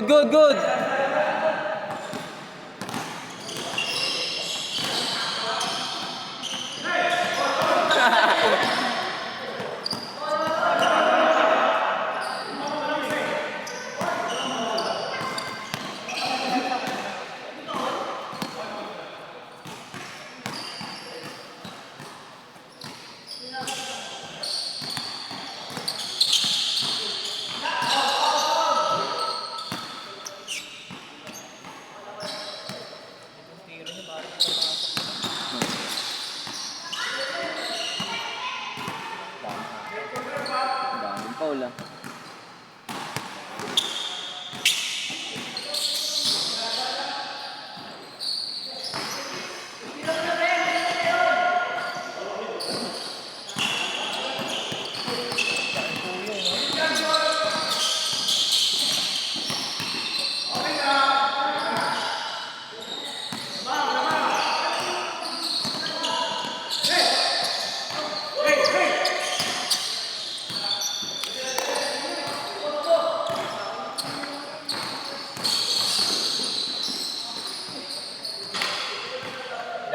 Good, good, good. Daming foul ah.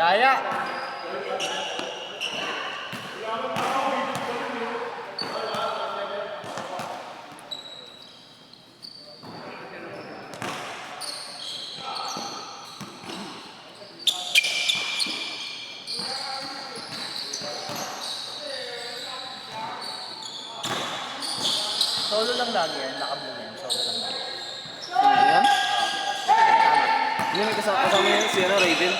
Daya. Solo lang lagi yan, nakablo yan, solo lang lagi. Ano yan? Hindi may kasama yun si Raven.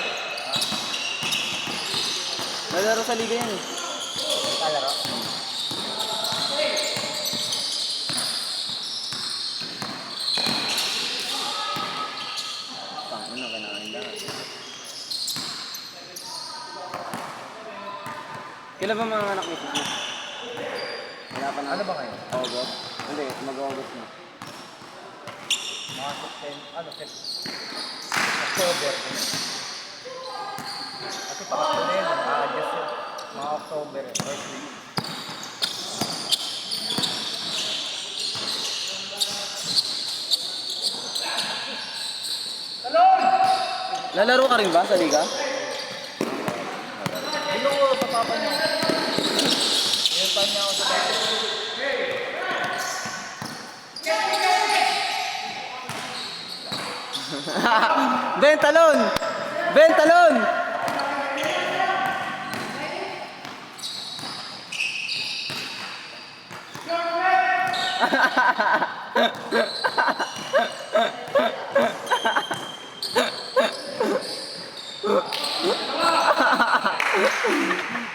Nalaro sa liga yan eh. Kalaro. Ano, kailangan lahat. Kailan ba mga anak nito? Wala pa na. Ano ba kayo? August? Hindi, mag-August na. Mga September, October. Kasi pakakto na yun, adjust yun. Mga October, first week. Lalaro ka rin ba sa liga? Dino ko sa papa niya. Pinuntan niya ako sa papa. Ben, talon! Ben, talon!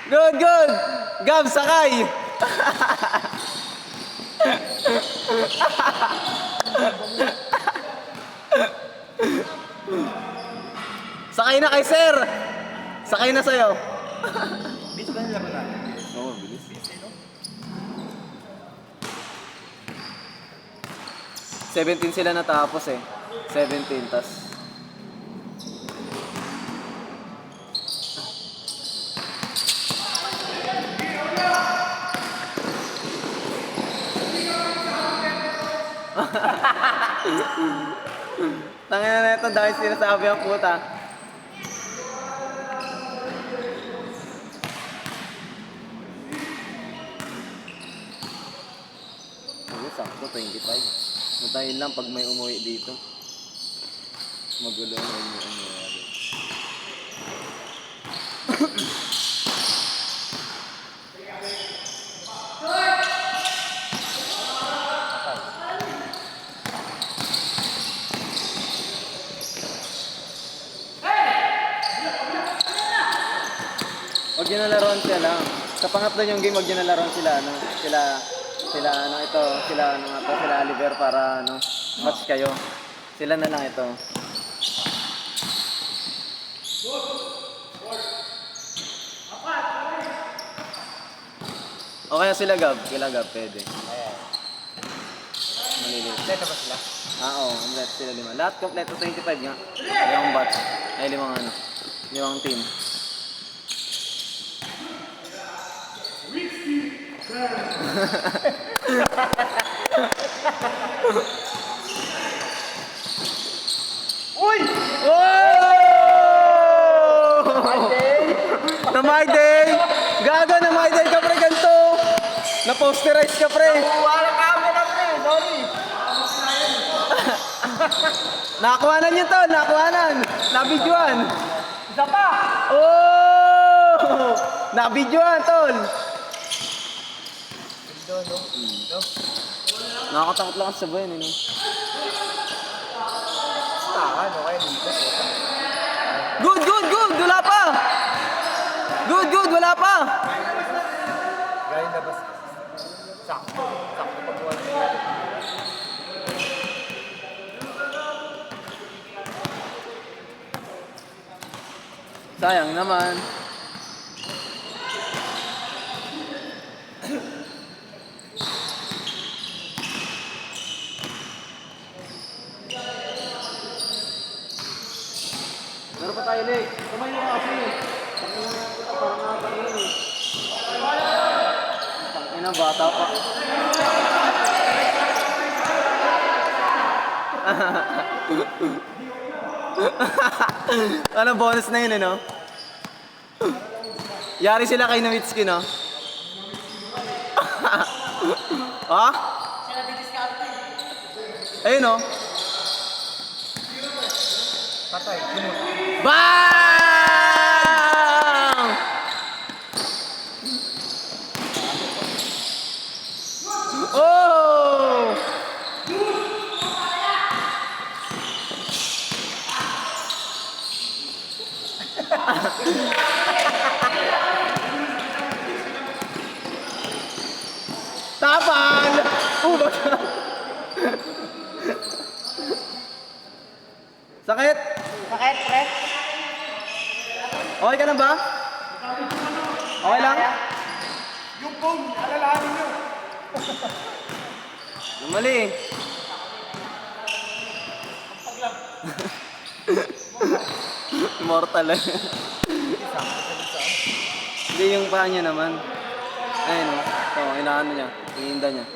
Good, good! Gab, sakay! Sakay na kay sir! Sakay na sa'yo. Bis ba nila ko na? Oo, bilis. Bis, no? 17 sila natapos eh. 17, tas... Tangina na ito dahil sinasabi ang puta. Ano, sakto 25. Matayin lang pag may umuwi dito. Magulo na yung nangyayari. Huwag nyo nalaroan sila. Sa pangatlo yung game, huwag nyo nalaroan sila. Ano? Sila Oliver para ano, match kayo. Sila na lang ito. O kaya sila Gab, pwede. Ayan. Maliliit. Kompleto ba sila? Oo, kompleto sila 5. Lahat kompleto 25 nga. Limang batch. Ay, limang ano. Limang team. Na my day! Gago, na my day ka pre, ganito! Na-posterize ka pre! Wala ka mo na pre, sorry. Nakakuhanan yun to, nakakuhanan! Nabidyoan! Isa pa. Oh! Nabidyoan, tol! Nakakatakot lang sa buhay, no? Tahan, okay dito. Good, good, good! Wala pa! Good, good! Wala pa! Galing labas. Sakto. Sakto pagbuwan nila. Sayang naman. Meron pa tayo, Leg. Kamay mo kasi. Parang nakakain eh. Tangina, bata pa. Ano, bonus na yun, no? Yari sila kay Nowitzki, no? Ha? Ayun, no? Patay. Sumot. Bang! Oh! Tapang! Baka. Sakit? Sakit, pre. Okay ka na ba? Okay lang? Yung phone, alalahanin nyo. Mali. Immortal eh. Hindi yung paa niya naman. Ayun o. Ito, inaano niya. Ininda niya.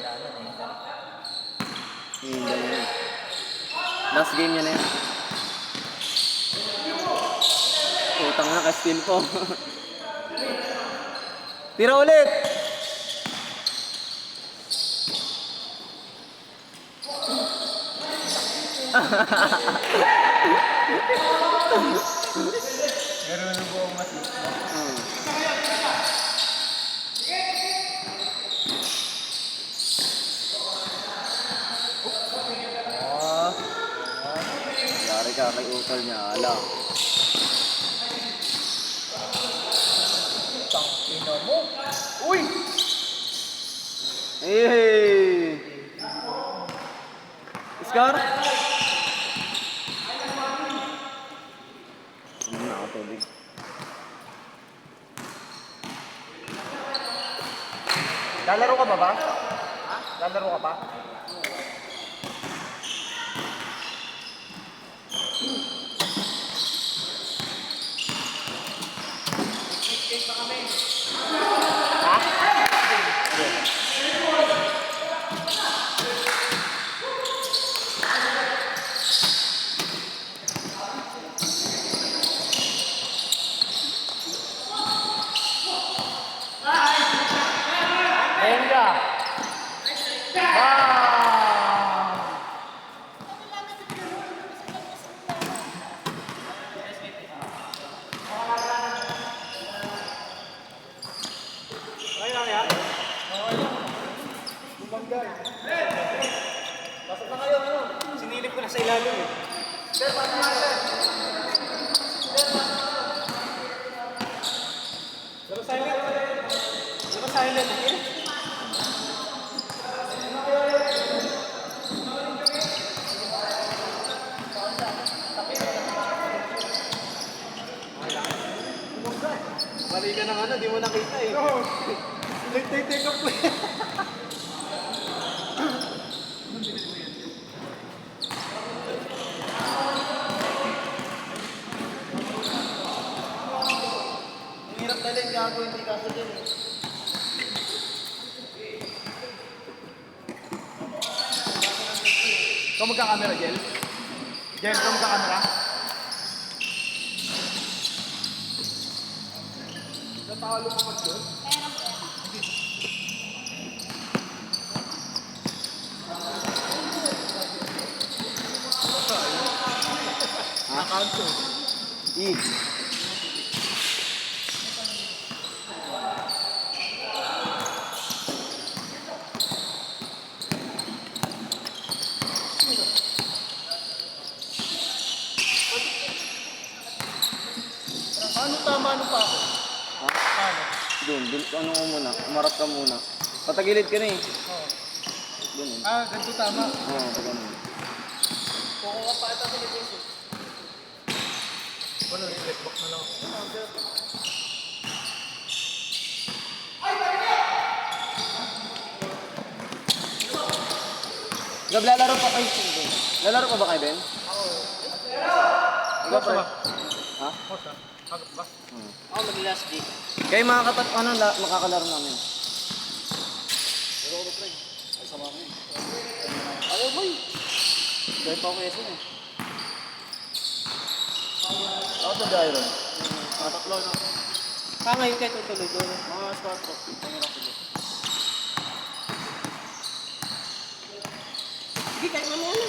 Ininda niya. Last game niya na yun. Utang na, ka-steal po. Tira ulit! Meron na buong mas. Yari ka kay utol niya, ala. Tangina mo. Uy! Hey! Scar? Ano na ako tubig? Lalaro ka ba ba? Ha? Lalaro ka ba? Venga! Bang! Okay lang yan? Okay lang. Bumangga. Pasok na kayo, ano? Sinilip ko na sa ilalim eh. Sir, paano nga, sir? Sir, paano nga? Pero silent. Pero silent, okay? Mali ka ng ano, di mo nakita eh. Oo. Take up play. Ang hirap dalhin, gago, hindi kaso din eh. Ikaw magkakamera, Jel? Jel, ikaw magkakamera? Natalo ka mag doon? Nakanto. E. Paano tama? Ano pa ako? Ha? Paano? Doon, ano mo muna, umarap ka muna. Patagilid ka na eh. Oo. Doon eh. Ganito tama. Oo, pag ganun. Kukuha pa ata sa Jesus. Wala, reflect back na lang ako. Gab, lalaro pa kayo. Lalaro pa ba kayo, Ben? Ikaw, pre? ba? Ha? Kosa? Agad ba? Ako mag-last day. Kayo mga makakalaro namin. Ayaw mo eh. Dahil pa ako yeso eh. Ako sa Dairon. Matatlo na. Ngayon kayo tutuloy doon. Mga start up. Sige, kahit mamaya na.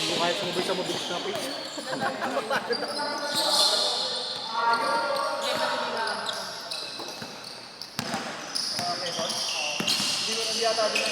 Hindi kahit sumubay sa mabilis na pace. Hindi mo nang yata din.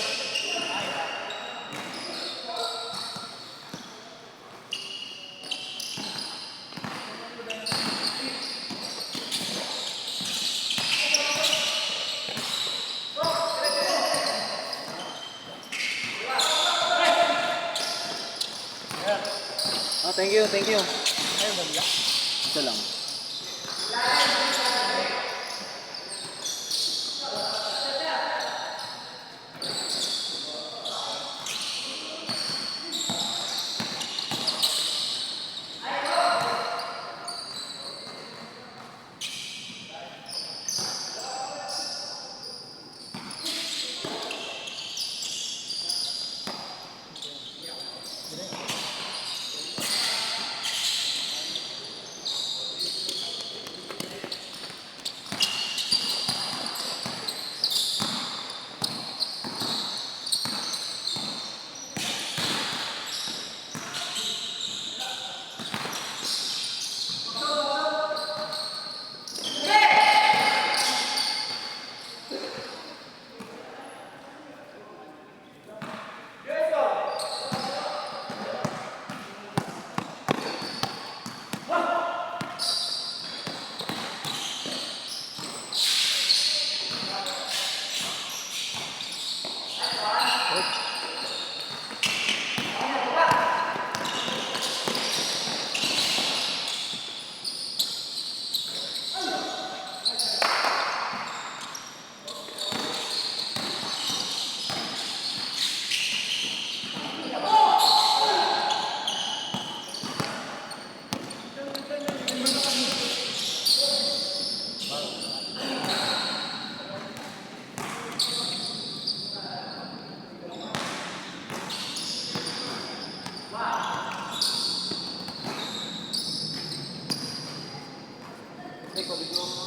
Ah, thank you, thank you. Ayun, baliya. Isa lang.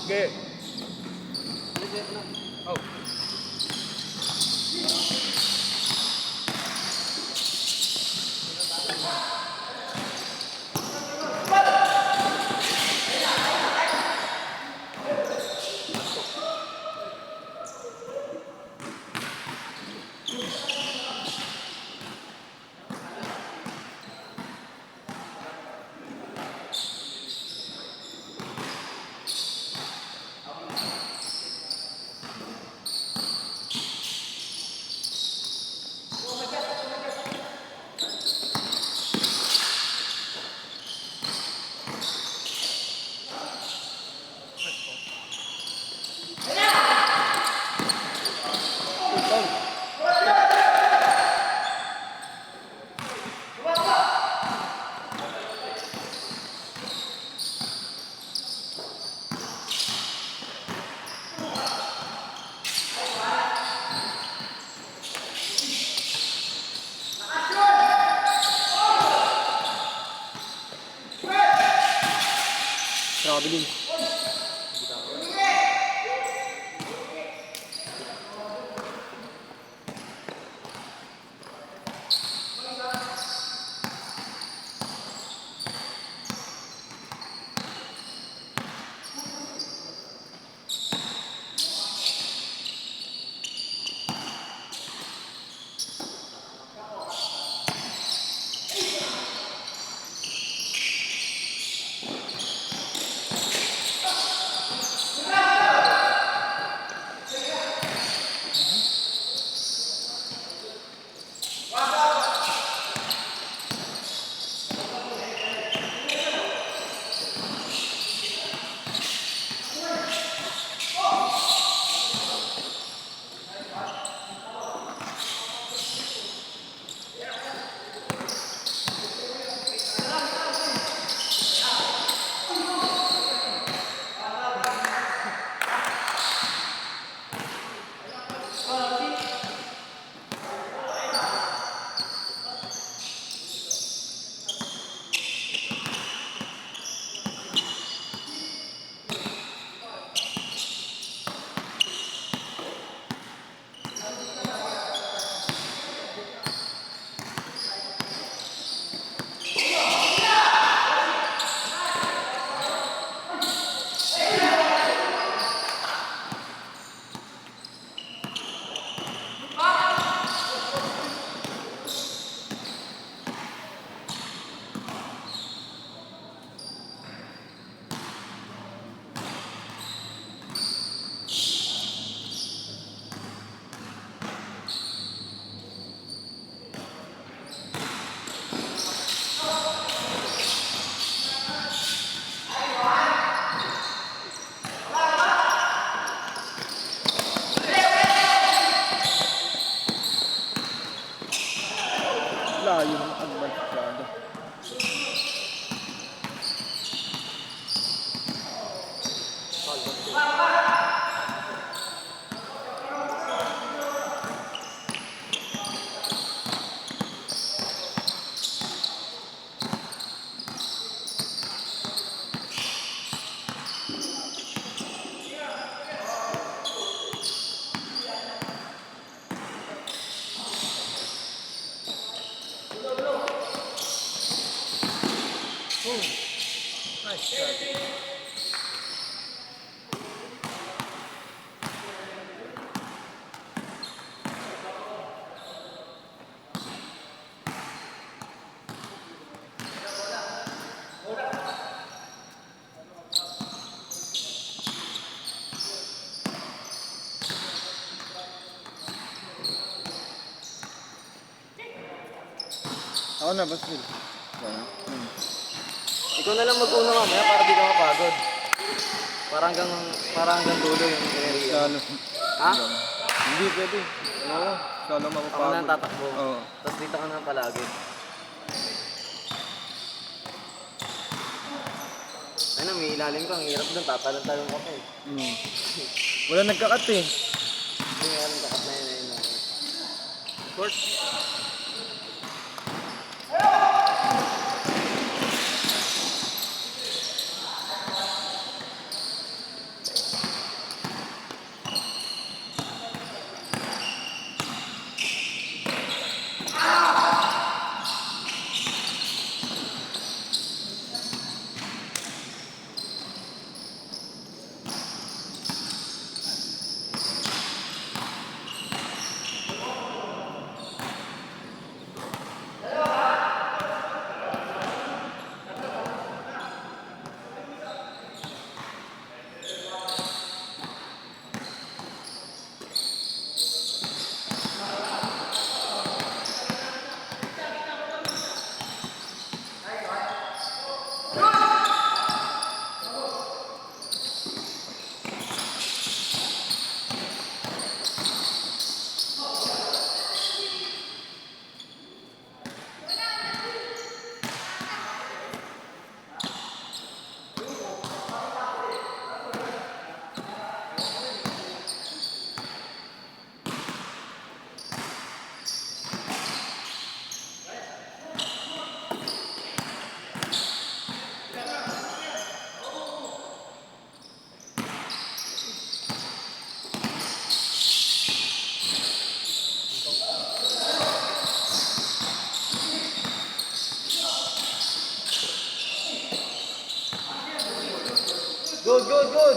Sige. Oh. nakabilin. Layo ng advance masyado. Nice shot. Ako na, Basil. Ikaw na lang mag-una mamaya para di ka mapagod. Para hanggang dulo yung area. Salo. Ha? Hindi pwede. Oo. Salo Ako mapapagod. na ang tatakbo. Oo. Tapos dito ka na palagi. Ano, may ilalim ka. Ang hirap doon. Tatalon-talon ka pa eh. Wala nagkakat eh. Hindi nga lang takat na yun. Court. Good, good, good.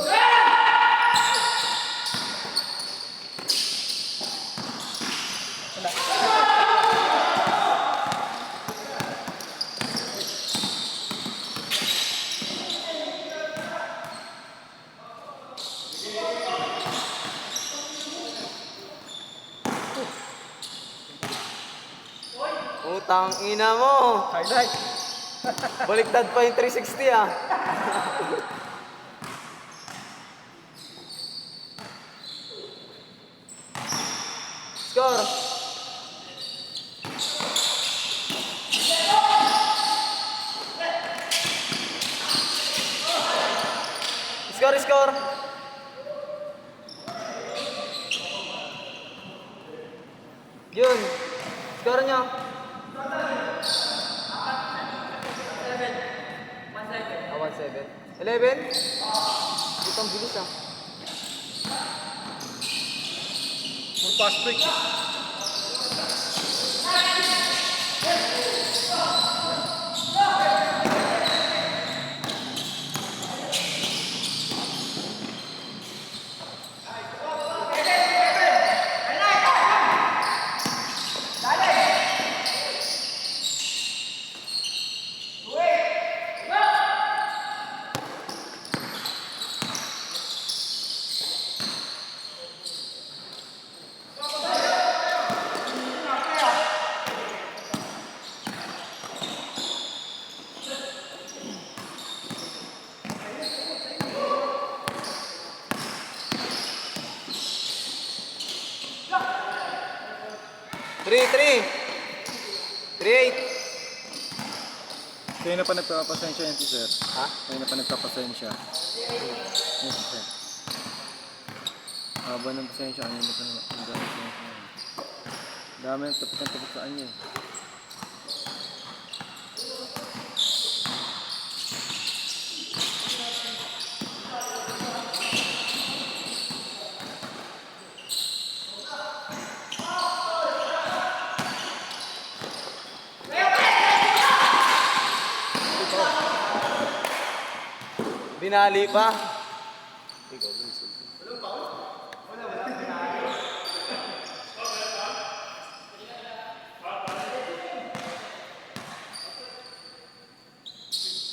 Utang ina mo. Highlight. Baliktad pa yung 360 ah. Score. Score, score. Yun. Score nyo. 1-7. 11? Ito ang bilis ah. More fast break. Three. 3-8. Kaya na pa nagpapasensya yan si sir. Ha? Kaya na pa nagpapasensya. Yes, sir. Haba ng pasensya. Ano na pa naman? Ang dami pasensya. Dami ng tapos sa kanya eh. Binali pa.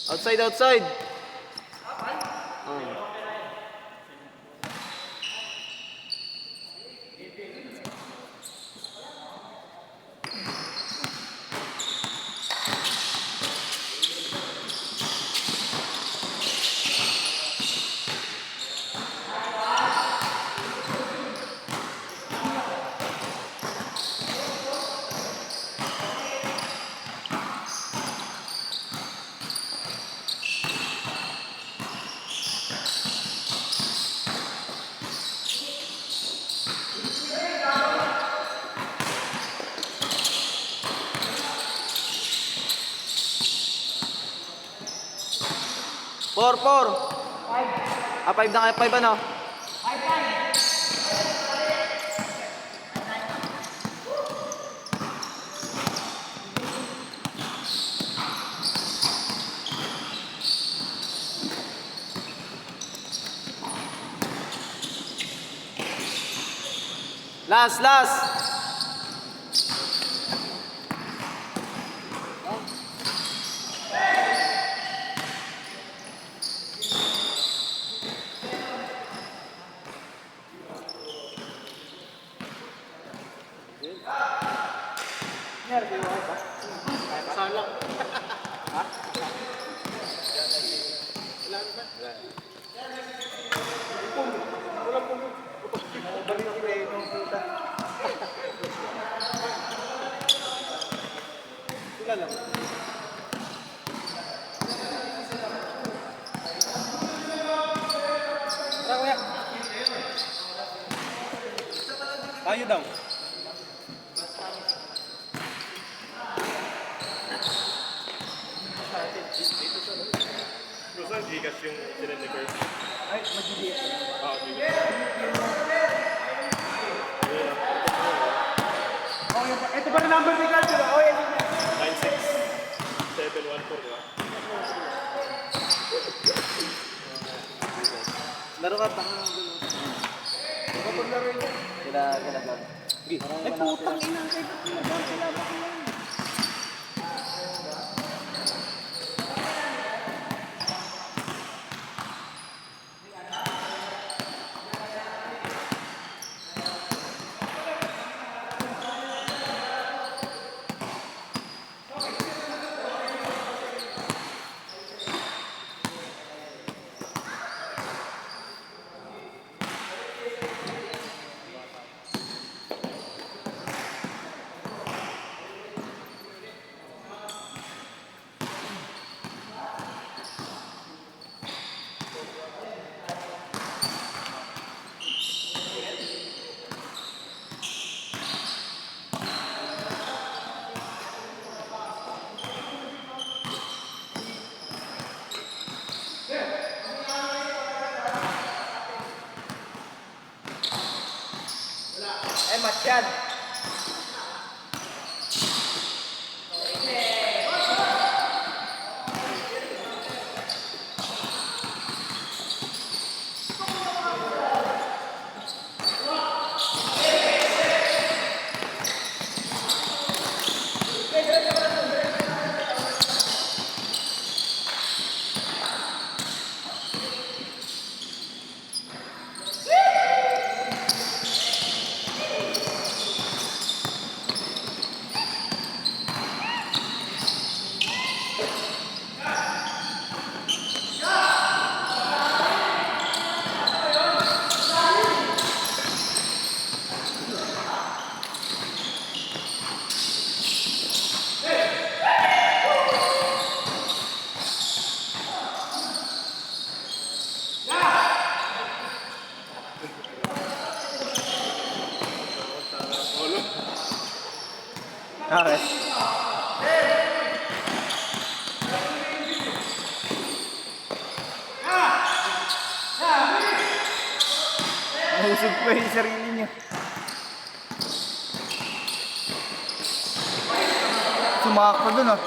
Outside. Four. 5. 5 na kayo. 5 ano? Last. Tayo daw. Gusto ang Gcash yung sinend-record? Ay, mag-GDS. Oo, Gcash. Ito ba na number ni Carter? Oh, yan. 96714, di ba? Laro ka, tanga ng gulo. Kapag laro yun. Sila God. Ay, putang ina. Kaya ba't pinagawa sila? Bakit yan? Matchad. Okay. Nahusog pa yung sarili niya. Sumakot dun ah.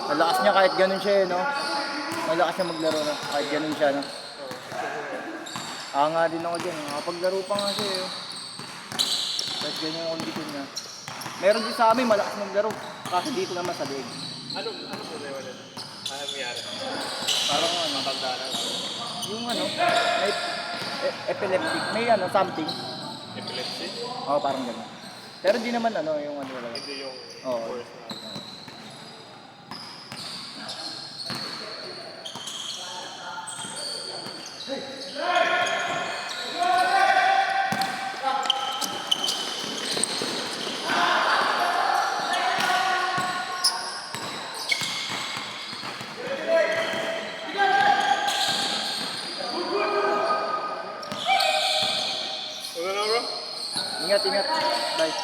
Malakas niya kahit ganun siya no? Malakas niya maglaro no? Kahit ganun siya no? Nga din ako dyan, nakapaglaro pa nga siya kahit ganyan yung condition niya. Meron din sa amin malakas maglaro, kasi dito naman sa leeg. Anong problema nun? Ano nangyari? Parang Matanda na lang. yung may epileptic, may something. Epilepsy? Oo, parang ganun. Pero di naman yung wala. Hindi yung Oo. worst na. Wala na bro? Ingat. Bye.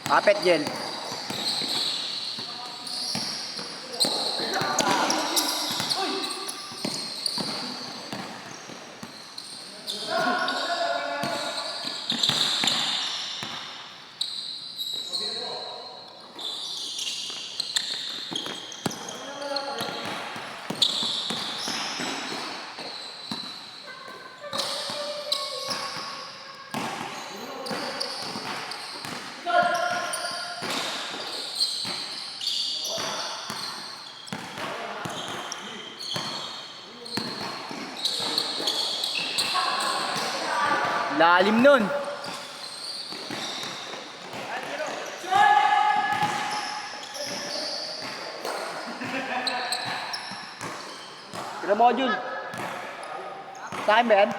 Kapit, Jen. Lalim nun. Remodule. Sa akin ba yan?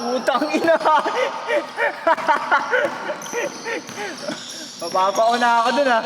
Putang ina. Mapapauna ako dun ah.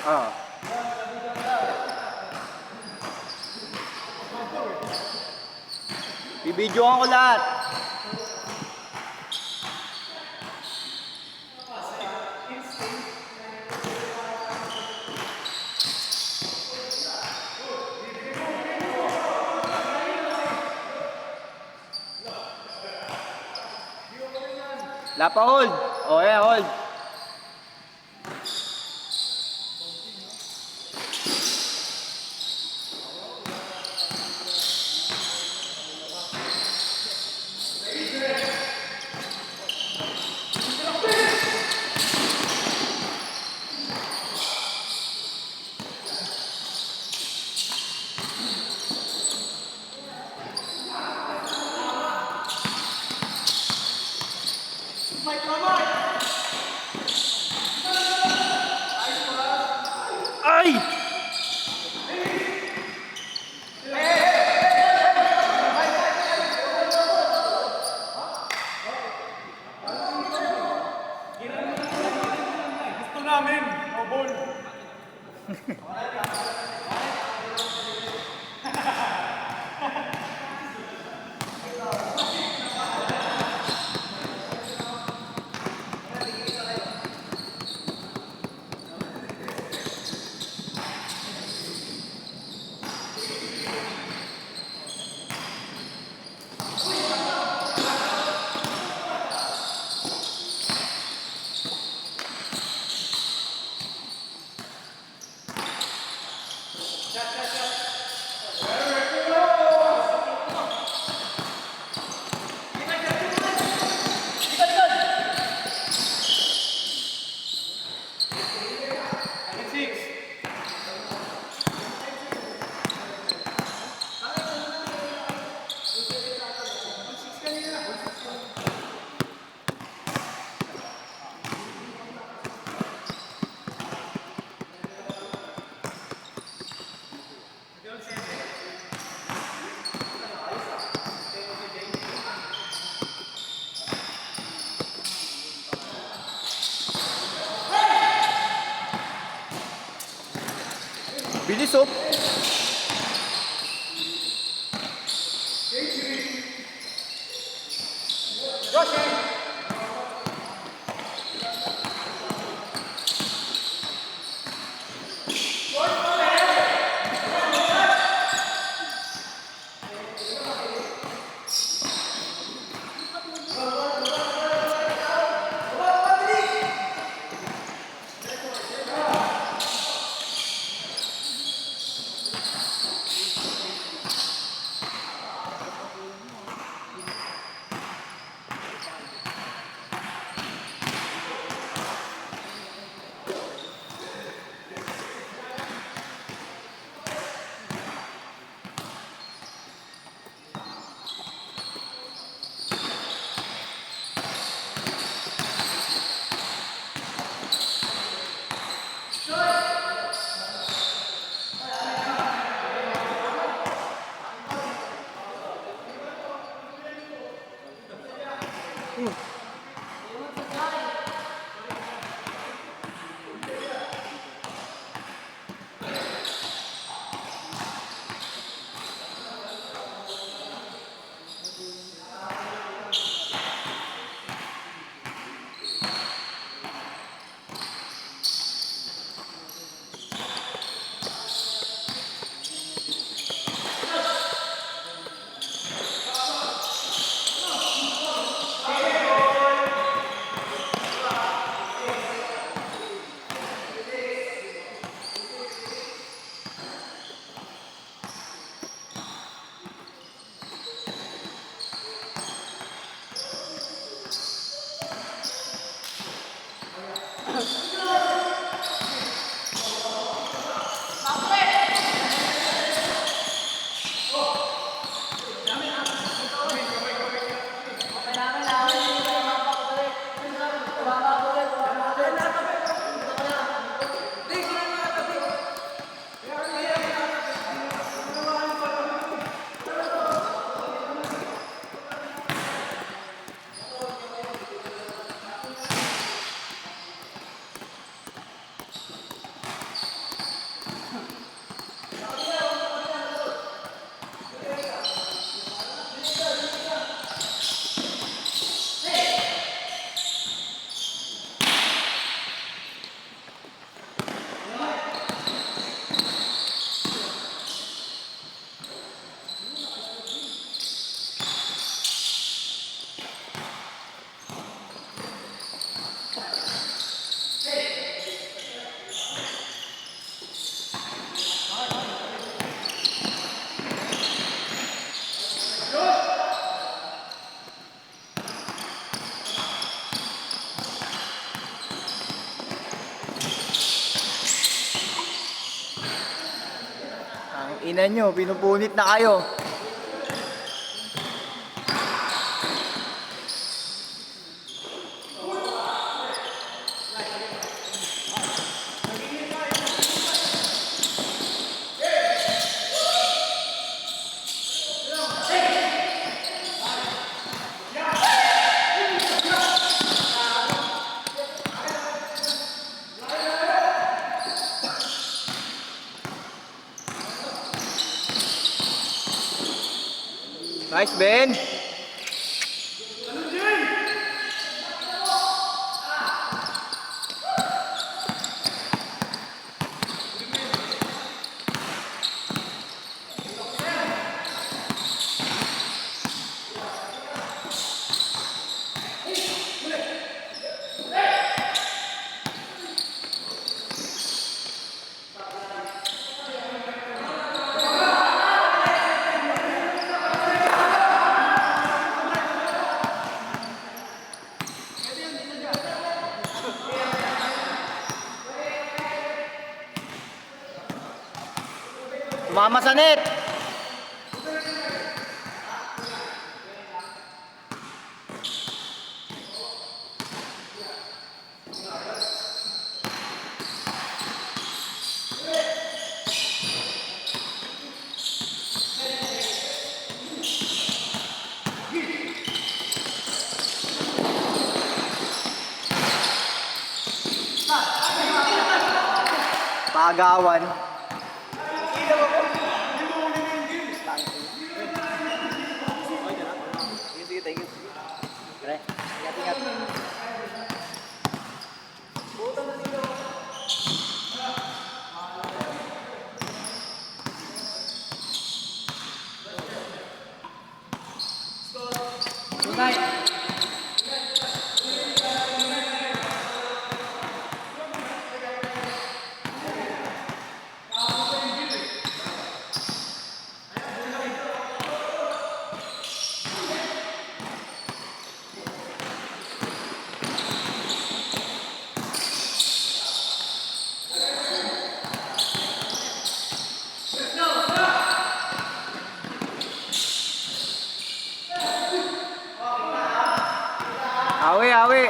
Ah. Bibidyohan ko lahat. Lapa hold. Oh yeah, hold. Ay! Gusto namin, no ball. Bilis oh. Tingnan nyo, pinupunit na kayo. Nice, Ben. Tumama sa net. Pagawan. Sige, thank you. Pre, ingat-ingat. Awi, awi.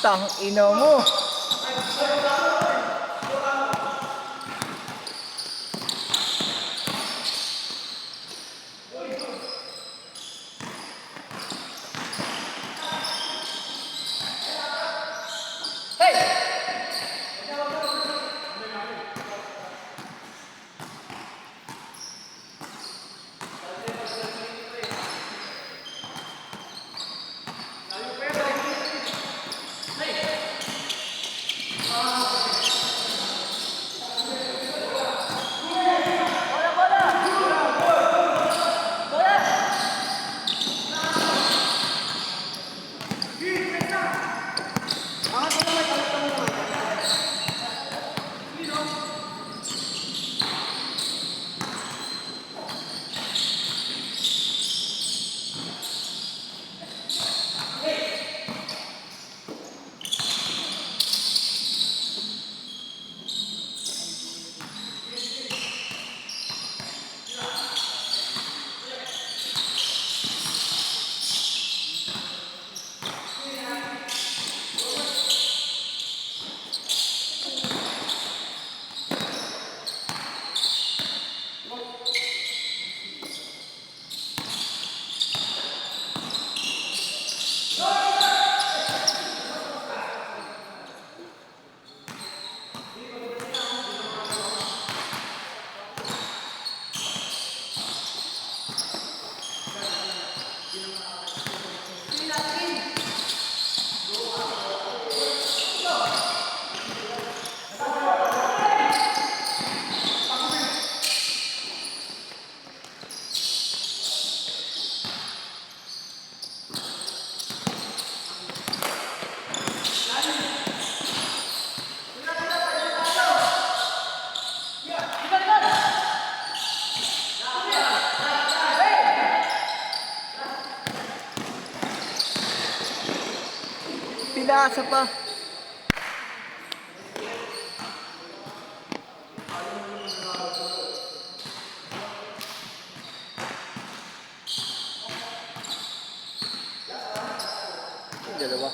Tang ina mo. Pinasa pa. Dalawa.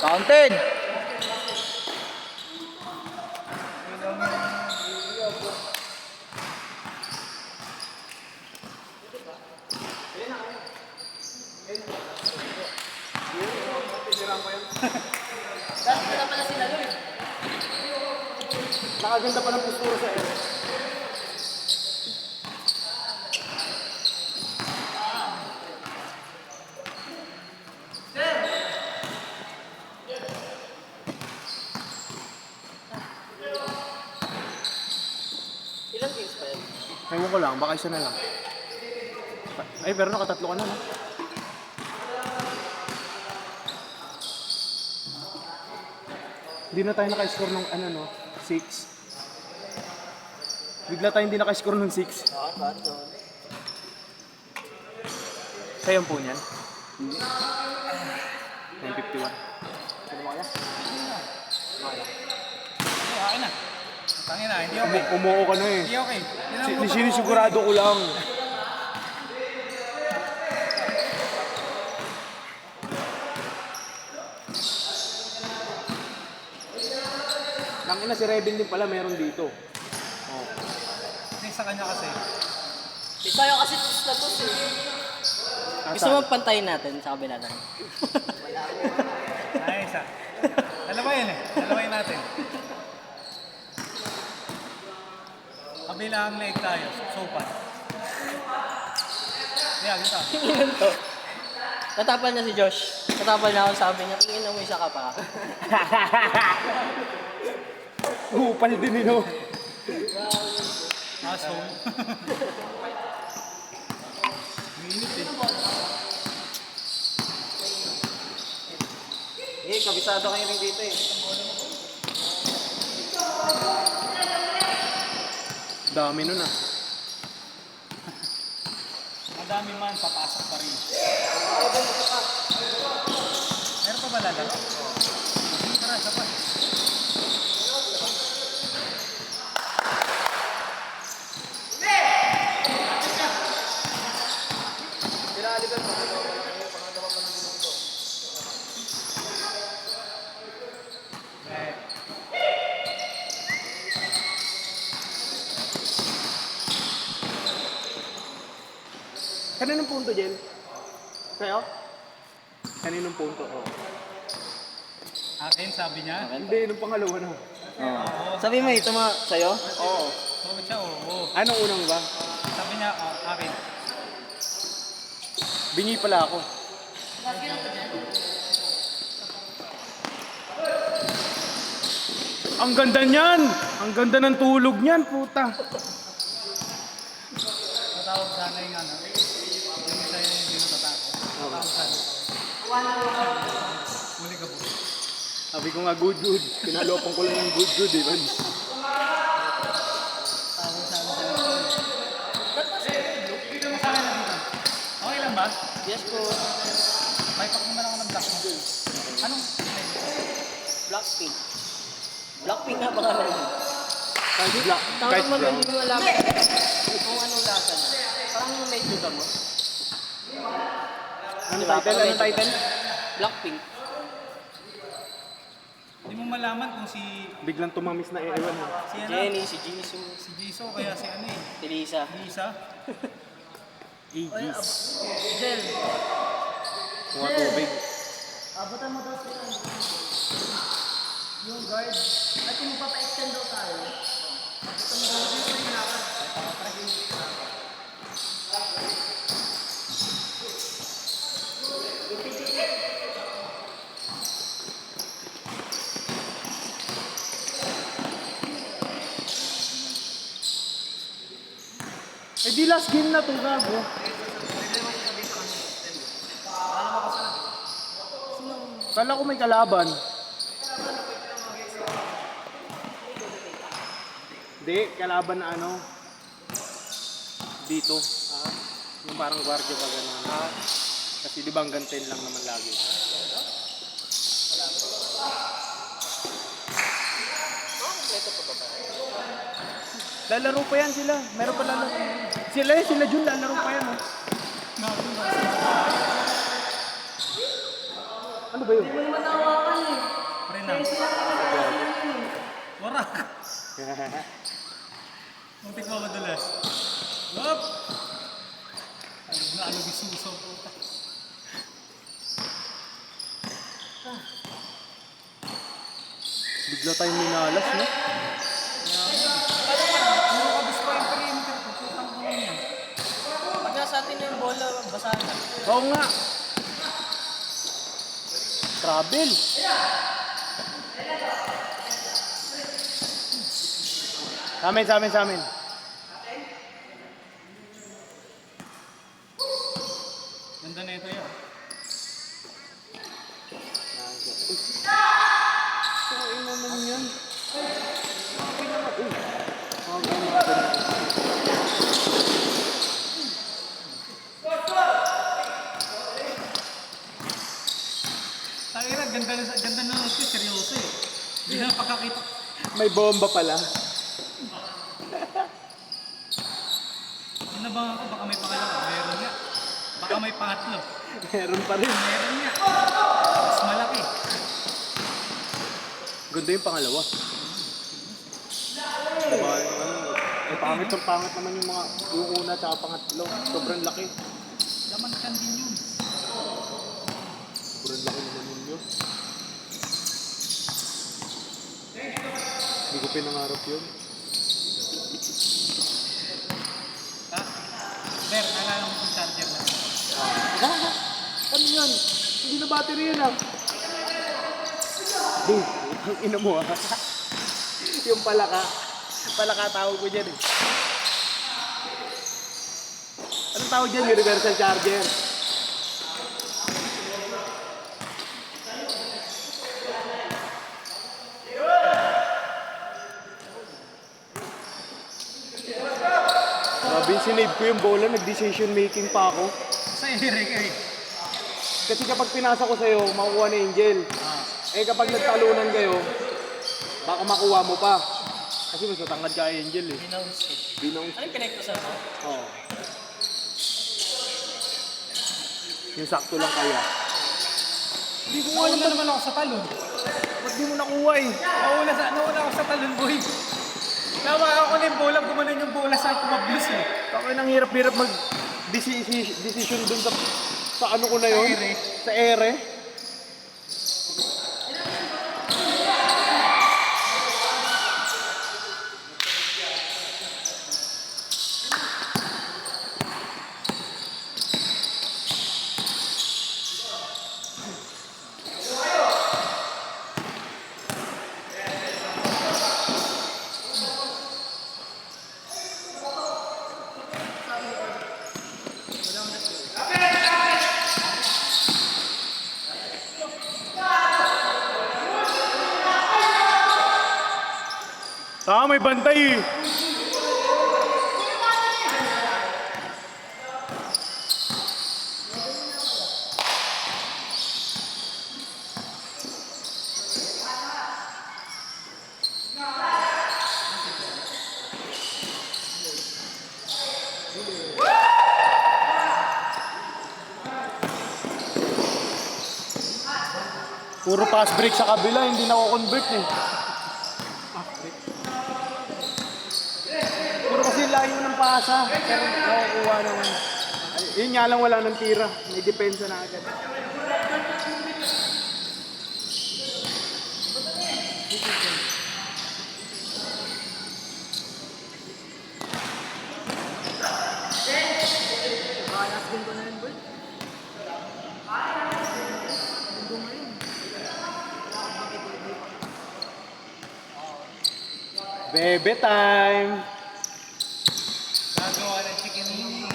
Counted. Nakaganda pa ng postura sa air. Ewan ko lang, baka isa na lang. Ay, pero nakatatlo ka na, no? Hindi na tayo naka-score ng ano, no? 6. Bigla tayo hindi naka-score ng 6. Sayang po niyan. 951. Sino mo kaya? Okay na. Tangin na, hindi okay. Umuo ka na eh. Hindi okay. Sinisigurado ko lang. Nangina si Revin din pala meron dito. Oh. Hindi sa kanya kasi. Tayo kasi status eh. Gusto mo pantayin natin sa kabila na. Ay, isa. Dalawa yun eh. Dalawayin natin. Kabilang leg tayo. Sopan. Yeah, gito. Tingnan to. Natapal na si Josh. Natapal na ako, sabi niya, tingin mo isa ka pa. Upal din, no? Asshole. kabisado kayo rin dito eh. Dami nun ah. Madami man, papasok pa rin. Meron pa ba lalaro? Sige, tara, isa pa. Sila Oliver, pangalawa pa lang ng minuto. Kaninong punto, Jen? Sa'yo? Kaninong punto? Oh. Akin, sabi niya. Hindi, nung pangalawa na. Oo. Sabi mo ito mga sa'yo? Oo. Sabi siya, oo. Anong unang ba? Sabi niya, akin. Bingi pala ako. Ang ganda niyan! Ang ganda ng tulog niyan, puta. Matawag sana yung ano. Yung isa yung hindi natatako. Matawag sana. Huli ka po. Sabi ko nga good. Pinalopong ko lang yung good, eh. Man. Tawag sana sa loob. Dito mo sa akin na dito. Okay lang ba? Yes po. May pakinggan ako ng black mo. Anong Blackpink. Blackpink nga pangalan mo. Kahit black. Tawag Kahit mo brown. hindi mo alam kung anong lasa niya. Parang medyo gamot. Anong title? Anong title? Blackpink. Hindi mo malaman kung si Biglang tumamis na ewan mo. ano, Jenny, si Jisoo, si Jisoo kaya si ano eh. si Lisa. Lisa. Aegis. Jel. Mga tubig. Abutan mo daw sila. Yung guard. At kung magpapa-extend daw tayo. Abutan mo daw sila yung lakad. Eh di last game na to, gago. Kala ko may kalaban. Hindi, kalaban na ano. Dito. Yung parang gwardiya pa gano'n. Kasi di ba hanggang 10 lang naman lagi. Lalaro pa yan sila. Meron pa lalaro. Sila Jun, lalaro pa yan. Oh. Ano ba yun? Pre na. Warak. Muntik mo madulas. Wop! Ano bisuso po. Bigla tayong minalas, no? Pag nasa atin na yung bola, basahan na. Oo nga. Travel. Sa amin. Ganda na ito yun. Ay naman yan. Tangina, ganda na ito, seryoso eh. Hindi na pagkakita. May bomba pala. Inabangan ako, baka may pangalawa. Meron nga. Baka may pangatlo. Meron pa rin. Meron nga. Mas malaki. Ganda yung pangalawa. Diba, pangit naman yung una at pangatlo. Sobrang laki. Laman kan din yun. Sobrang laki naman yun. Hindi ko pinangarap yun. Ber, nalala mo kung charger na. Ano yan? Hindi na battery yan ah. Boom! Ang ina mo ah. Yung palaka. Palaka tawag ko dyan eh. Anong tawag dyan? Universal charger. Sabi, sinave ko yung bola, nag-decision making pa ako. Sa Eric eh. Kasi kapag pinasa ko sa'yo, makukuha ni Angel. Eh kapag nagtalunan kayo, baka makuha mo pa. Kasi mas matangad ka kay Angel eh. Binounce. Ano yung pinagtusan mo? Oo. Yung sakto lang kaya. Hindi ko alam na naman ako sa talon. Ba't di mo nakuha eh? Nauna ako sa talon, boy. Tama ako na yung bola, gumanon yung bola sa kumablos eh. Bakit ang hirap-hirap mag-decision dun sa ano ko na yun? Sa ere. Sa ere. May bantay eh. Puro pass break sa kabila, hindi na convert eh. Puro kasi layo ng pasa, pero nakukuha naman. Yun nga lang, wala ng tira. May depensa na agad. Bebe time! Gagawa ng chicken wing.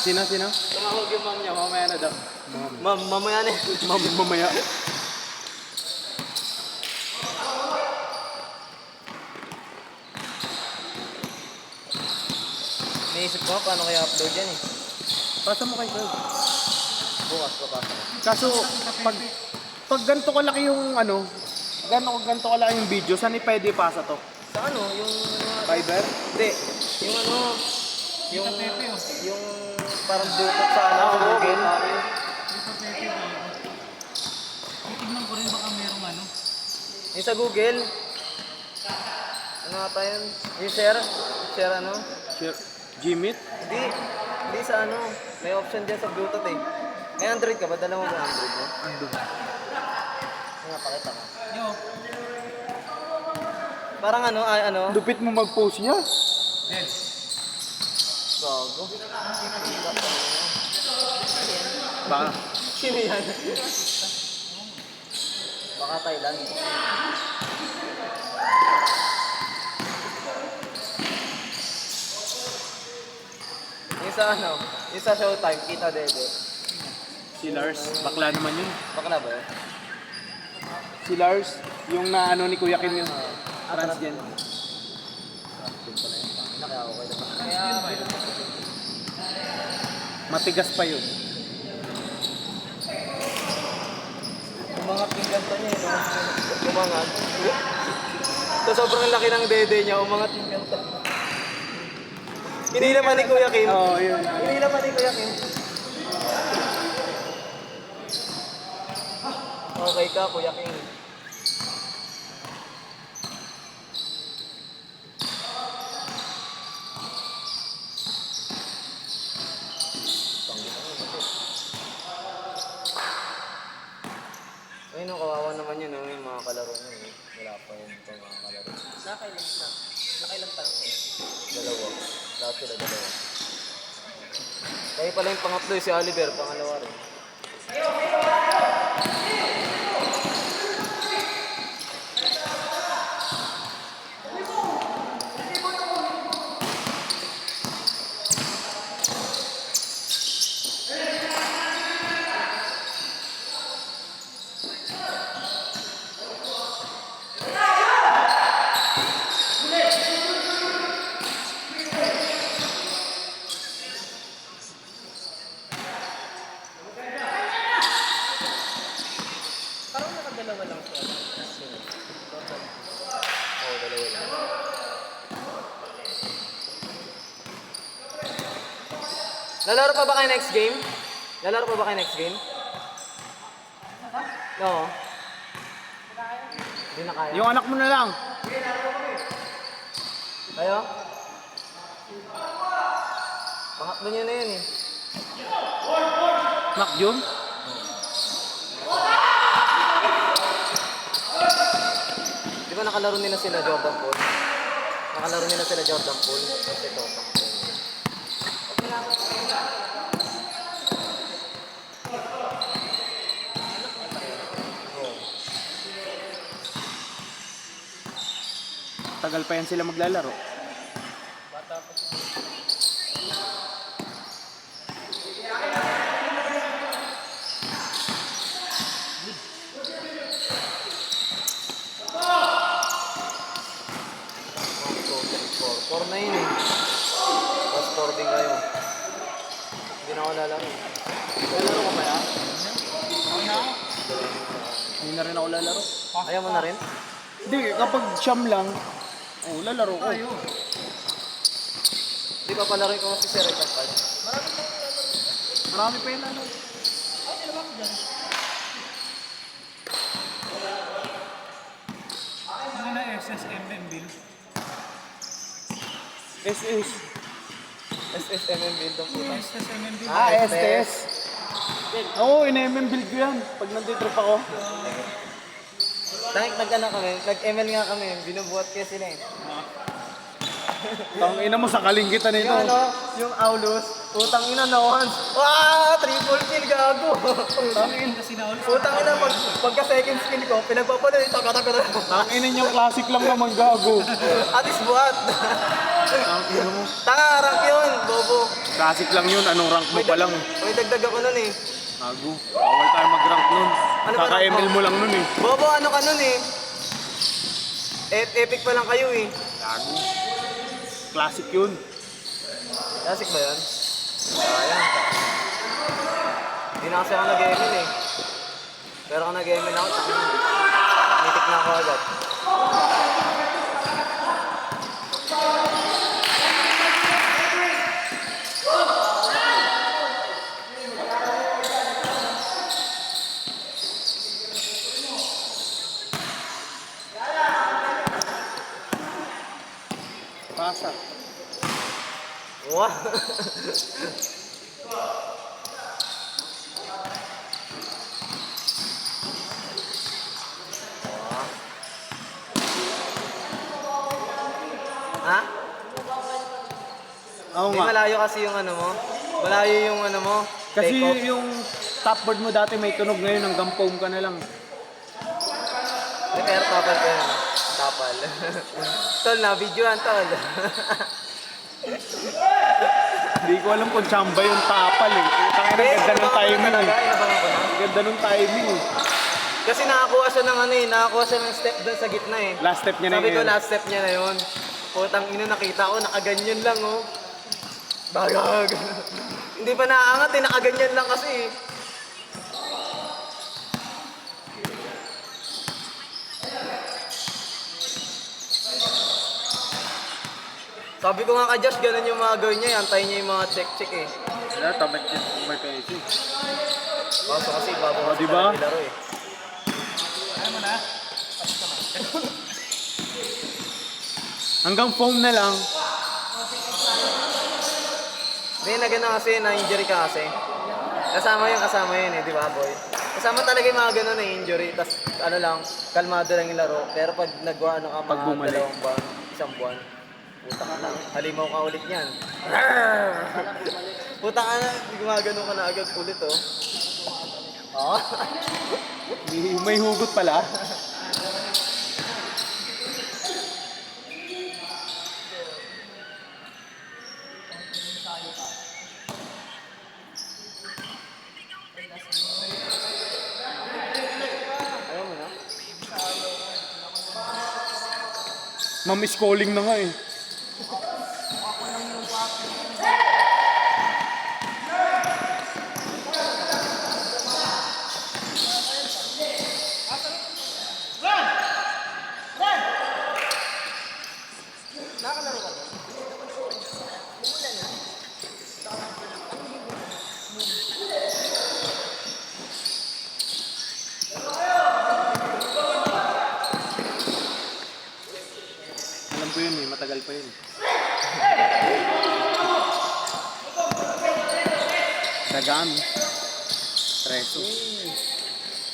Sino? Tumawag yung mom niya, mamaya na daw. Ma'am, mamaya na. Mamaya. Naisip ko paano kaya upload yan eh. Pasa mo kay Carl. Bukas papasa ko. Kaso, pag ganito kalaki yung ano, ganito kalaki yung video, saan pwede ipasa to? Sa ano, yung... Fiber? Hindi. Yung ano... Yung... Pepe, oh. Yung parang Bluetooth sa ano, sa Google. Yung Pepe bago. Titignan ko rin baka merong ano. Yung sa Google. Ano ata yun? Yung share? Share ano? Share. Gmeet? Hindi. Hindi sa ano. May option dyan sa Bluetooth eh. May Android ka ba? Dala mo ba Android mo? Ando. Nga, pakita ko. Yo, Parang ano, ay ano? Lupit mo mag-post niya. Del. Bago. Baka. Sino yan? Baka Thailand. Yung sa ano, yung sa Showtime, Kita Dede. Si Lars. Bakla naman yun. Bakla ba yun? Si Lars, yung na ano ni Kuya Kim yun. Transgen. Kaya okay naman. Kaya, Matigas pa yun. umangat yung ganto niya, no? Umangat. So, sobrang laki ng dede niya, umangat yung ganto. Hindi naman ni Kuya Kim. Oo, yun. Hindi naman ni Kuya Kim. Okay ka, Kuya Kim. Ayun, no, kawawa naman yun, no? Yung mga kalaro niya. Eh. Wala pa yun itong mga kalaro. Nakailang taon kayo? Dalawa. Lahat sila dalawa. Kaya pala yung pangatlo si Oliver, pangalawa rin. Lalaro pa ba kayo next game? Lalaro pa ba kayo next game? Oo. Hindi na kaya. Yung anak mo na lang. Kayo? Pangatlo niyo na yun eh. Nak Jun? Di ba nakalaro nila sila Jordan Poole? Nakalaro nila sila Jordan Poole. Kasi ito, Tagal pa yan sila maglalaro. Four na yun eh. Tapos 4 din kayo. Hindi na ako lalaro. Lalaro ko ba yan? Hindi na rin ako lalaro. Ayaw mo na rin? Hindi, kapag siyam lang, lalaro ko. Di ba palaroin ko si Sir Richard Pad? Marami pa yun ano. Ano na SSMM bill? SS. SSMM build ang puta. SSMM bill. STS. Oo, in-MM build ko yan. Pag nandito ako. Nag-ano kami, nag-ML nga kami, binubuhat kasi sila eh. Tangina mo sa kalingitan nito. Yung ano, yung Aulus, putang ina na once. Triple kill gago. Kasi na ulit. Putang ina, pagka second skill ko, pinagpapalo yung taga-taga. Tangina yung classic lang naman gago. Atis buhat. Tangina mo. Tanga, rank yun, bobo. Classic lang yun. Anong rank mo pa lang? May dagdag ako nun eh. Gago. Bawal tayo mag-rank nun. Ano ba rank Kaka-ML mo? mo lang nun eh. Bobo, ano ka nun eh. Epic pa lang kayo eh. Gago. Classic yun. Classic ba yun? Ayan. Hindi na kasi ako nag-ML eh. Pero kung nag-ML ako, nitik na ako agad. Pasa. Wah! Ha? Oo Hindi nga. malayo kasi yung ano mo. Malayo yung ano mo. Kasi take off. yung top board mo dati may tunog, ngayon hanggang foam ka na lang. Pero tapal ko yun. Tapal. Tol, na-videoan tol. Hindi ko alam kung chamba yung tapal eh. Tangina, ganda ng timing eh. Inabangan ko na. Ganda ng timing eh. Kasi nakakuha siya ng ano eh. Nakakuha siya ng step doon sa gitna eh. Last step niya na Sabi ko yun. last step niya na yun. Putang ina, nakita ko, nakaganyan lang oh. Bagag. Hindi pa naaangat eh, nakaganyan lang kasi eh. Sabi ko nga ka Josh, ganun yung mga gawin niya, antayin niya yung mga check-check eh. Wala, tamad yun. May peso. Kaso kasi bago Oh, diba? nilaro eh. Ayaw mo na? Hanggang foam na lang. Hindi na gano'n kasi, na-injury ka kasi. Kasama yun eh, di ba boy? Kasama talaga yung mga gano'n na injury, tas ano lang, kalmado lang yung laro. Pero pag nag-ano ka Pag mga bumalik. 2 buwan, 1 buwan, puta ka na, halimaw ka ulit niyan. Puta ka na, gumagano ka na agad ulit oh. Oh. May hugot pala. Ayaw mo na? Mamiss calling na nga eh. Tagal pa yun. Dagan. Preso.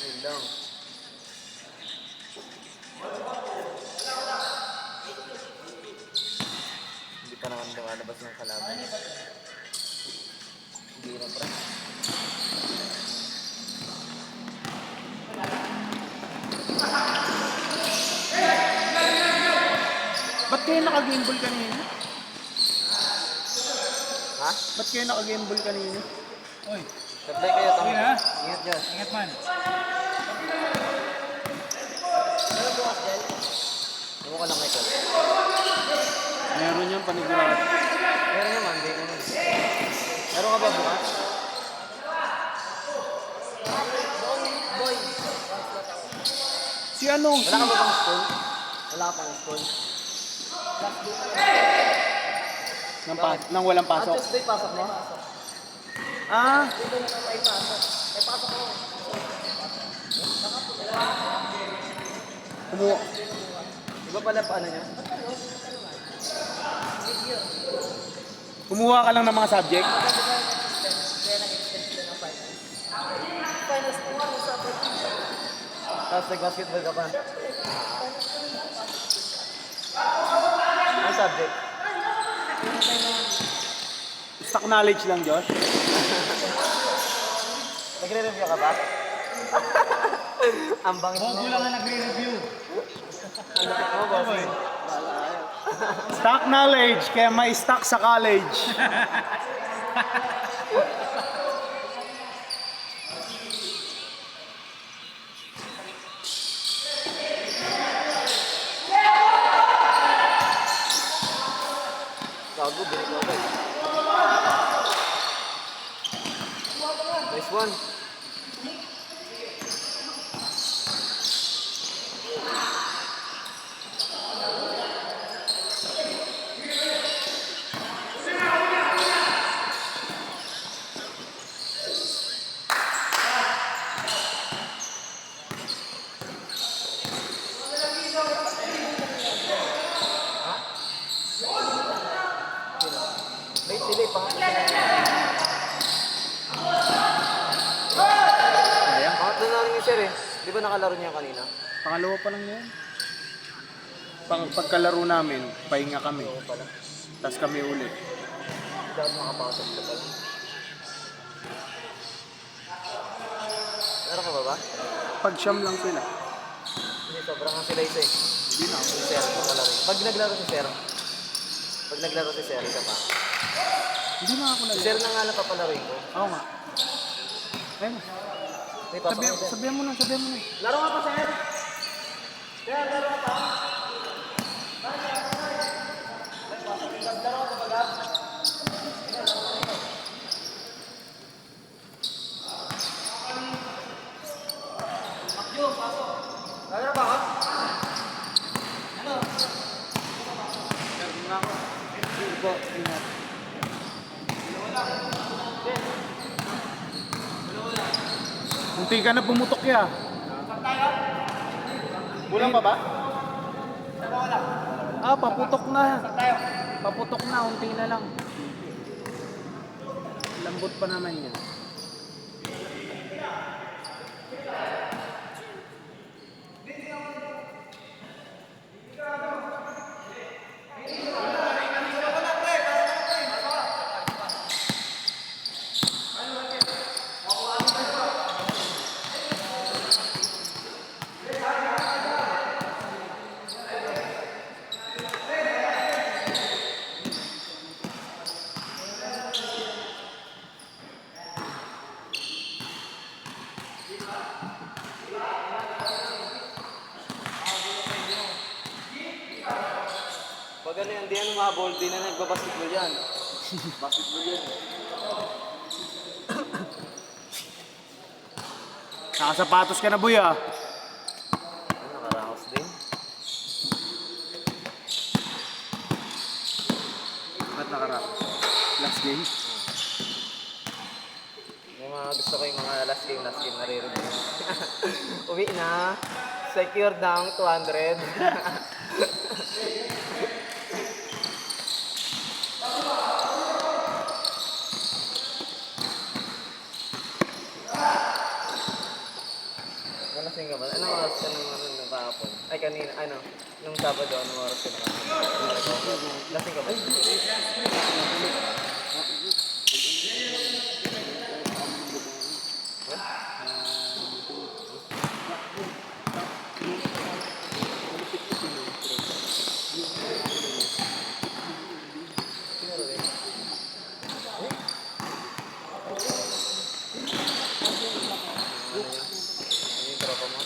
Yun lang. Hindi pa naman lumalabas ng kalaban. Hindi na pre. Ba't kayo naka-gameball kanina? Ha? Ba't kayo naka-gameball kanina? Oy, Sablay kayo, tama. sige na. Ingat dyan. Ingat man. Ewan ko lang kayo. Meron yung panigurado. Meron naman, hindi naman. Meron ka ba bukas? Si anong? Wala ka ba pang school? Wala ka pang school? Nang walang pasok. Tuesday pasok mo? Ah, kumuha. Iba pala pa ano niya? Kumuha ka lang ng mga subject. Tapos nag-basketball ka pa. Ang subject? Stock knowledge lang, Josh. Nagre-review ka ba? Ang bangit mo. Bobo lang na nagre-review. Ang lupit mo, boss. Oy. Stock knowledge, kaya may stock sa college. Gago, binig ko agad. Nice one. May sila pang Kaya? pangatlo na rin yung sir eh. Di ba nakalaro niya kanina? Pangalawa pa lang yan. Pagkalaro namin, pahinga kami. Oo pala. Tapos kami ulit. Hindi ako makapasok na pala. Meron ka ba ba? Pag-siyam lang sila. Hindi, sobrang ang sila isa eh. Hindi na. Si Sir, papalaro. Pag naglaro si Sir, isa pa. Hindi na ako Si lalo. Sir na nga lang papalaroin ko. Oo nga. Ayun. May pasok na Sir. Sabihan mo na, sabihan mo na. Laro nga pa, Sir! Sir, laro nga pa! Laro na ba ako? Sige po, ingat. Munti ka na pumutok ya. Kulang pa ba? Ah, paputok na. Paputok na, unti na lang. Lambot pa naman yan. Pag ano yan, di ano mga ball, di na nagbabasketball yan. Basketball yan. Nakasapatos ka na, boy, ah. Ano, nakaraos din. Ba't nakarap? Last game? Yung mga gusto ko yung mga last game naririnig. Uwi na. Secure down 200. Ano? Nung Sabado, anong oras ka na? Lasing ka ba? Ano yung tropa mo?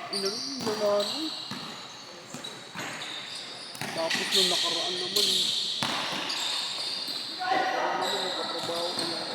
Hindi mo rin. Tapos nung nakaraan naman, nagkatrabaho ko lang.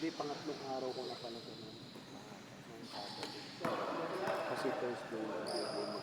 Hindi, pangatlong araw ko na pala sa ng Saturday. Kasi Thursday, magkasama na.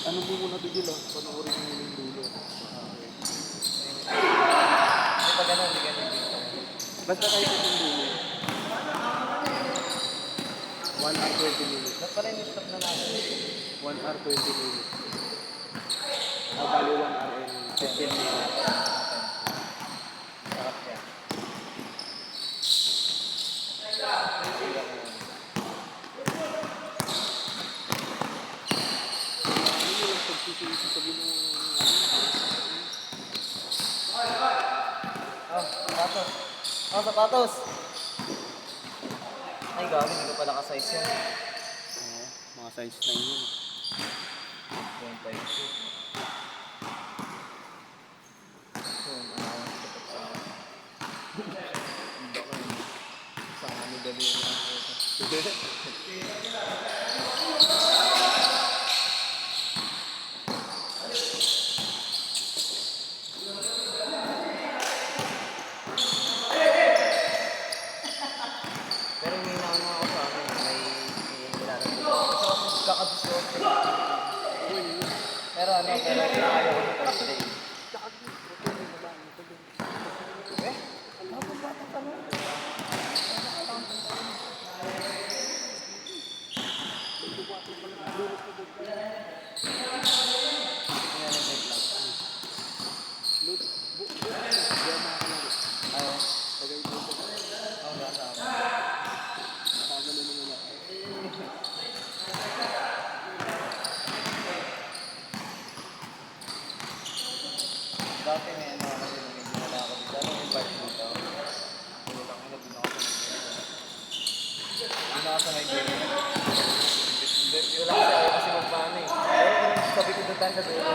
Ano mo muna bigil ah? Panoorin mo yung dulo. Hindi pa ganun, hindi ganun. Basta kahit yung dulo. 1 hour 20 minutes. Ba't pala yung stop na natin? 1 hour 20 minutes. Bali 1 hour and 15 minutes. Sarap yan. Sapatos. Oh, sapatos. Ay, gabi, hindi ko pala ka-size yan. Oo, mga size 9 yun. 1.52. Isang ano dali lang. Pero may nauna ako sa akin. May nilalagay ko. Kasi ako kakabisyon. Pero ano, pero ayaw ko na Thursday. Dati may ano ako din, may dinala ako dito. Alam mo yung part dito? Ulang ina, din ako sa Hindi na ako sa Nigeria. Hindi wala kasi ayaw kasi magpaano eh. Pero kung sabi ko doon tayo sa dulo,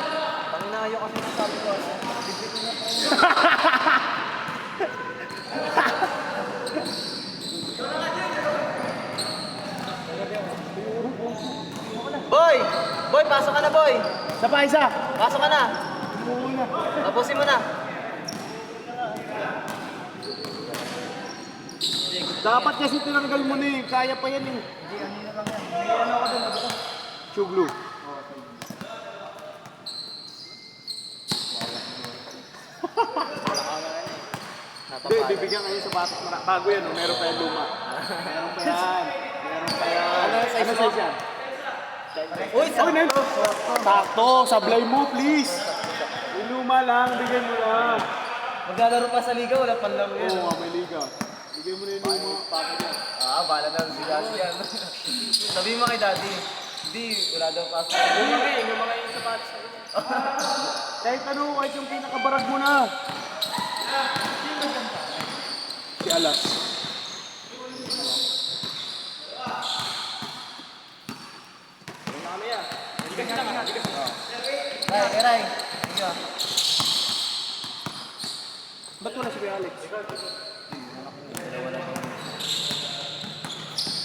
panginayo kasi nasabi ko kasi, bibit na tayo. Boy! Boy, pasok ka na, boy! Isa pa, isa! Pasok ka na! Tapusin mo na! Dapat kasi tinanggal mo na eh. Kaya pa yan eh. Hindi, ano na lang yan. May ano ako doon, ano Chuglu. Hindi, bibigyan kayo sa batas. Bago yan, oh. Meron pa yan luma. Meron pa yan. Meron pa yan. Ano yung size mo? yan? Uy, Oh, Nel! Sakto! Sablay mo, please! Yung luma lang, bigyan mo na. maglalaro pa sa liga, wala pang laro yan. Oo, may liga. Bigyan mo na yung luma. Pako yan. Ah, bala na si Daddy yan. Sabihin mo kay Daddy, hindi, wala daw pasok. Yung mga yung sapatos sa kanya. Kahit ano, kahit yung pinakabarag mo na. Si Alas. Ray, Ray. Sige ah. Ba't wala si Kuya Alex?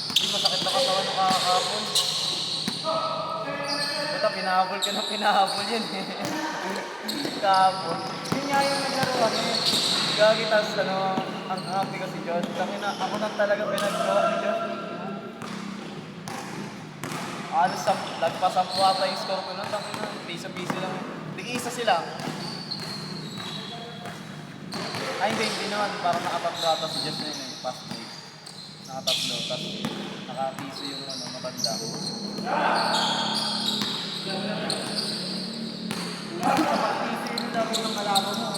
Hindi masakit na katawan ng kakapon. Bata, pinahabol ka na pinahabol yun eh. Kahapon. Yun nga yung naglaruan eh. Gagi, tas ano, ang happy ko si John. Tangina, ako na talaga pinagawa ni John. Alos sa lagpasampu ata yung score ko nun. Tangina, piso-piso lang. Tig-isa sila. Ay, hindi naman. Parang nakatatlo ata si Jeff na yun eh. Past break. Nakatatlo. Tapos nakapiso yung ano, matanda. Piso yun lang yung kalaban mo.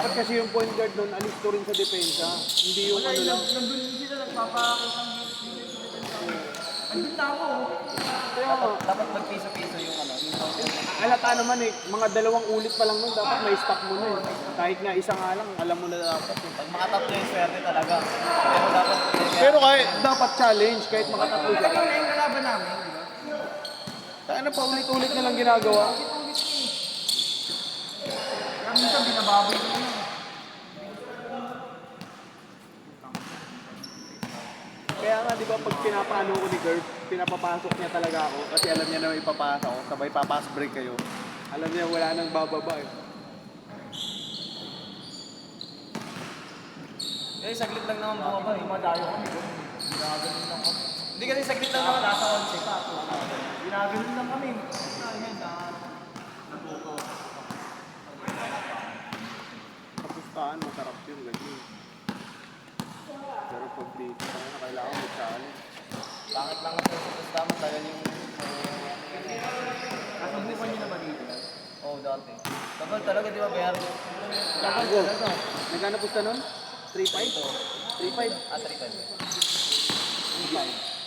dapat kasi yung point guard doon, alis to rin sa depensa. Hindi yung ano lang. Nandun sila nagpapakita ng andun na ako. Kaya nga, Dapat magpiso-piso yung ano, yung content. halata naman eh, mga 2 ulit pa lang nun, dapat may stop mo na eh. Kahit nga isa nga lang, alam mo na dapat eh. Pag makatatlo yung swerte talaga. Pero dapat, Pero kahit dapat challenge, kahit makatatlo siya. Ikaw na yung kalaban namin, di ba? Kaya na paulit-ulit na lang ginagawa. Kaya minsan binababoy ko na. Kaya nga, di ba, pag pinapaano ko ni Kurt, pinapapasok niya talaga ako kasi alam niya na may ipapasa ako, sabay papas break kayo. Alam niya wala nang bababa eh. eh, saglit lang naman bumaba. Madayo kami. Ginaganon lang kami. Hindi kasi saglit lang naman. Nasa 11 pa. Ginaganon lang kami. Kapustahan, masarap yun, ganyan. Pero pag dito, kailangan may challenge. Bakit lang natin sa tama tagal yung... Nasubukan niyo na ba dito? Oo, dati. Tagal talaga, di ba, Bayar? Tagal Go. talaga. Nagkano pusta nun? 3-5? 3-5? Ah, 3-5.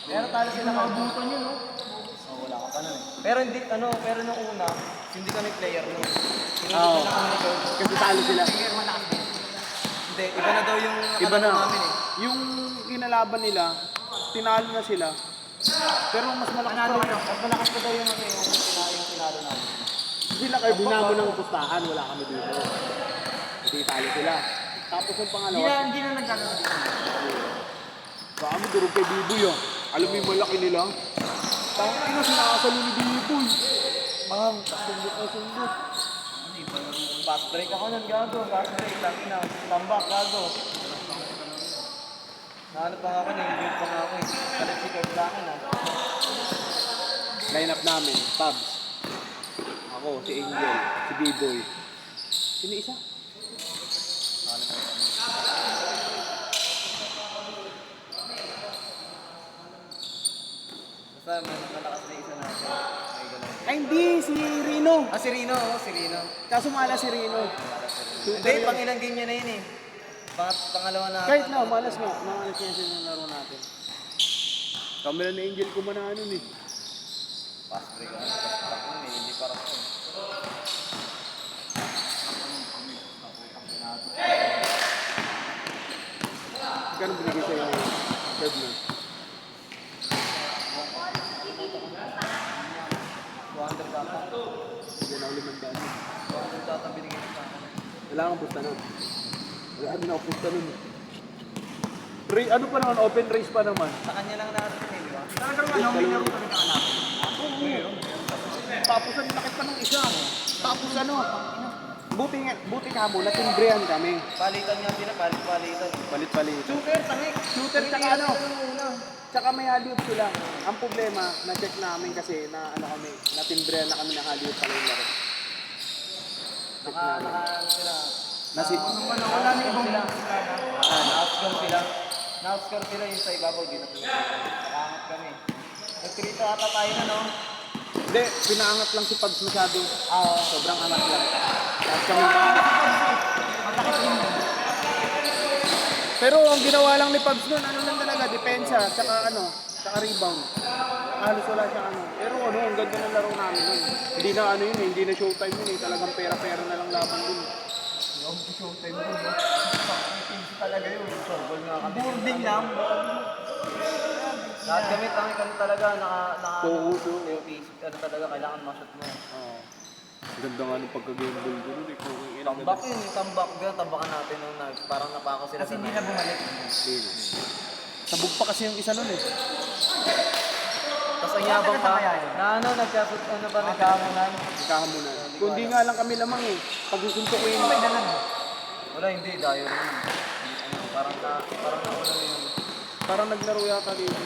Pero talo sila Nakabutan niyo, no? Oh, wala ka pa nun eh. Pero hindi, ano, pero nung una, hindi kami player nun. Oo. Kasi talo sila. Hindi, iba na daw yung Iba na. namin eh. Yung inalaban nila, tinalo na sila. Pero mas malakas pa rin. Mas malakas pa daw yung ano, yung tinalo namin. Sila kayo binamo ng pustahan, wala kami dito. Hindi talo sila. Tapos yung pangalawa, Hindi na nagkakaroon dito. baka mo durog kay Biboy ah. Alam mo yung malaki nila? Tangin na sinakasalo ni Biboy. Bang, sundot. Fast break ako nun, gago. Fast break, tangin na. Tambak, gago. Nahanap pa nga ako, na-injured pa nga ako eh. Kalit si Kurt Lakin ah. Line up namin, Pabs. Ako, si Angel, si Biboy. Sino isa? Basta may malakas na isa na siya. May ganun. Ay hindi, si Rino. Ah, si Rino, oh, si Rino. Kaso malas si Rino. Hindi, pang ilang game niya na yun eh. Pangalawa na. Kahit na, malas nga. Malas niya siya ng laro natin. Kami lang na Angel ko man ano eh. Fast break ako. Fast break ako eh. Hindi para sa Kano binigay sa'yo ng third mo? 200 data. Hindi na ako 500. 200 data binigay niya sa akin. Wala kang pusta nun. Wala din ako pusta nun. Ano pa naman, open race pa naman. Sa kanya lang natin eh, di ba? Talagang ano, may laro kami kaanak. Tapos ang laki pa ng isa. Tapos ano, buti ka mo, natimbrehan kami. Palitan niya palitan. Palit-palit. Super, tangik. Shooter tsaka ano, tsaka may Hollywood sila. Ang problema, na-check namin kasi na ano kami, natimbrehan na kami ng Hollywood pala yung laro. Check namin. Ano sila? Wala na ibang sila. Na-outscore sila. Na-outscore sila yung sa ibabaw. Ginapin. Nakaangat kami. Nagkrito ata tayo na, no? Hindi, pinaangat lang si Pabs masyado. Sobrang angat lang. Tapos kami Pero ang ginawa lang ni Pabs nun, ano lang talaga, depensa, tsaka rebound. Halos wala siyang ano. Pero ano, ang ganda ng laro namin nun. Hindi na ano yun, hindi na showtime yun eh. Talagang pera-pera na lang laban dun. Showtime ko, no? Talaga yun. Gol nga kami. Boarding lang. Lahat kami talaga Focus yun. yung basic. Ano talaga, kailangan ma-shot mo. Oo. Ang ganda nga nung pagka-game ball ko nun eh. Kung ilang Tambak yun, yung tambak. Tambakan natin nung parang napako sila. Kasi hindi na bumalik. Sabog pa kasi yung isa nun eh. Tapos ang yabang pa. Na ano, nagkasot, ano ba, nagkahamunan. Nagkahamunan. Kung di nga lang kami lamang eh. Pag susuntok ko yun. Wala, hindi. Dayo rin yun. Ano, parang nauna yun. Parang naglaro yata dito.